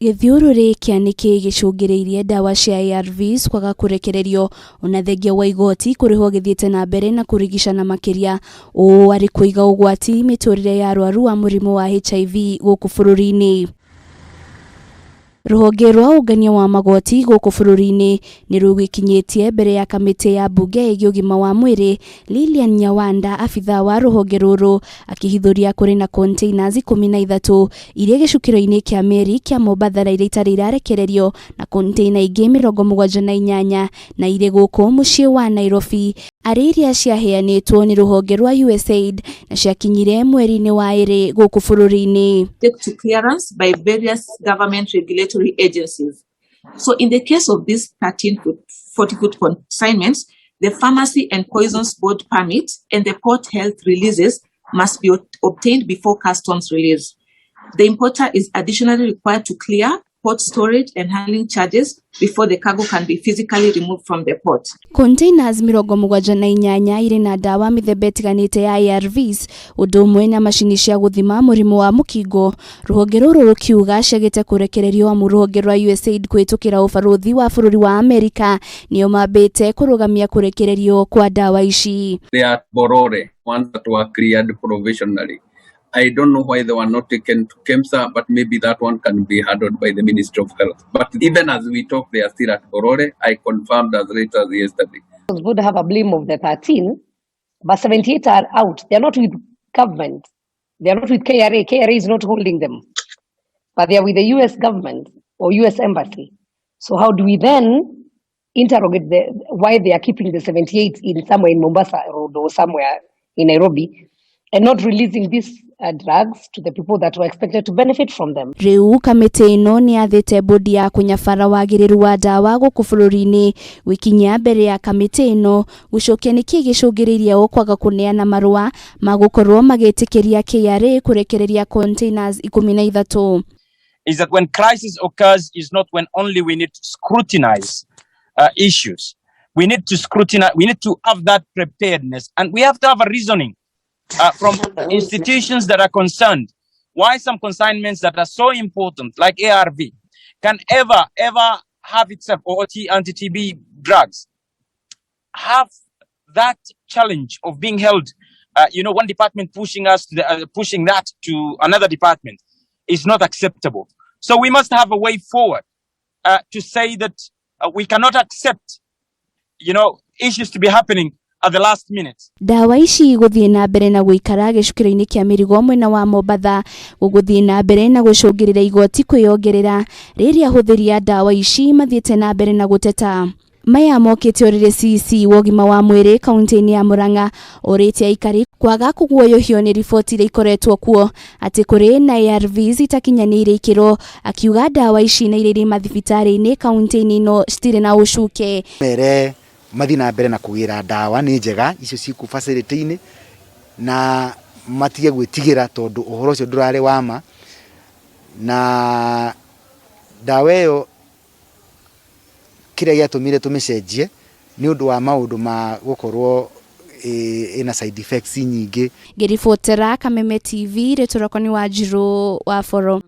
Githiururi kia niki gicungireirie ndawa cia ARVs kwaga kurekererio ona thengia wa igoti kurihwo githiete na mbere na kurigicana makiria o ari kuiga ugwati miturire ya arwaru wa murimu wa HIV guku bururi-ini. Ruhonge rwa ungania wa magoti guku bururi-ini ni rugwikinyitie mbere ya kamiti ya bunge igi ugima wa mwiri. Lilian Nyawanda, afitha wa ruhonge ruru, akihithuria kuri na containers 13 iria gicukiro-ini kia meri kia Mombatha iria itari irarekererio na container ingi 78 na iri guku mucii wa Nairobi. Ariria ciaheanitwo ni ruhonge rwa USAID na ciakinyire mweri-ini wa iri guku bururi-ini. Take to clearance by various government regulatory agencies. So in the case of these 40-foot consignments, the Pharmacy and Poisons Board permit and the port health releases must be obtained before customs release. The importer is additionally required to clear port storage and handling charges before the cargo can be physically removed from the port. Containers 78 iri na ndawa mithemba itiganite ya ARVs undu umwe na macini cia guthima murimu wa mukingo. Ruhonge ruru rukiuga ciagite kurekererio amu ruhonge rwa USAID kwitukira ubaruthi wa bururi wa Amerika niyo mambite kurugamia kurekererio kwa ndawa ici. They are borore, ones that were cleared provisionally. I don't know why they were not taken to KEMSA, but maybe that one can be handled by the Ministry of Health. But even as we talk, they are still at Borore. I confirmed as late as yesterday. It's good to have a blame of the 13, but 78 are out. They are not with government. They are not with KRA. KRA is not holding them. But they are with the US government or US embassy. So how do we then interrogate why they are keeping the 78 in somewhere in Mombasa or somewhere in Nairobi and not releasing these drugs to the people that were expected to benefit from them? Riu kamiti ino ni athite bodi ya kunyabara wagiriru wa ndawa guku bururi-ini wikinya mbere ya kamiti ino gucokia niki gicungiririe o kwaga kuneana marua magukorwo magitikiria KRA kurekereria containers 13. Is that when crisis occurs is not when only we need to scrutinize issues. We need to scrutinize, we need to have that preparedness, and we have to have a reasoning from institutions that are concerned why some consignments that are so important like ARV can ever have itself, or anti-TB drugs have that challenge of being held, one department pushing us to pushing that to another department is not acceptable. So we must have a way forward to say that we cannot accept issues to be happening at the last minute. Ndawa ici guthie na mbere na guikara gicukiro-ini kia mirigo mwena wa Mombatha guguthie na mbere na gucungirira igoti kwiyongerera riria huthiria ndawa ici mathiete na mbere na guteta. Maya mokite orire CC wogima wa mwiri kaunti-ini ya Murang'a oritie aikari kwaga kuguoyohio ni riboti iria ikoretwo kuo ati kuri na ARVs itakinyanire ikiro, akiuga ndawa ici na iria mathibitari-ini kaunti-ini ino citire na ucuke. Mere mathi na mbere na kugira ndawa ni njega icio ciku facility-ini na matige gwitigira tondu uhoro ucio ndurare wama na ndawa iyo kiria giatumire tumicenjie ni undu wa maundu ma gukorwo ina side effects nyingi. Ngiribotera Kameme TV, Retorokoni wa Jiru wa Foro.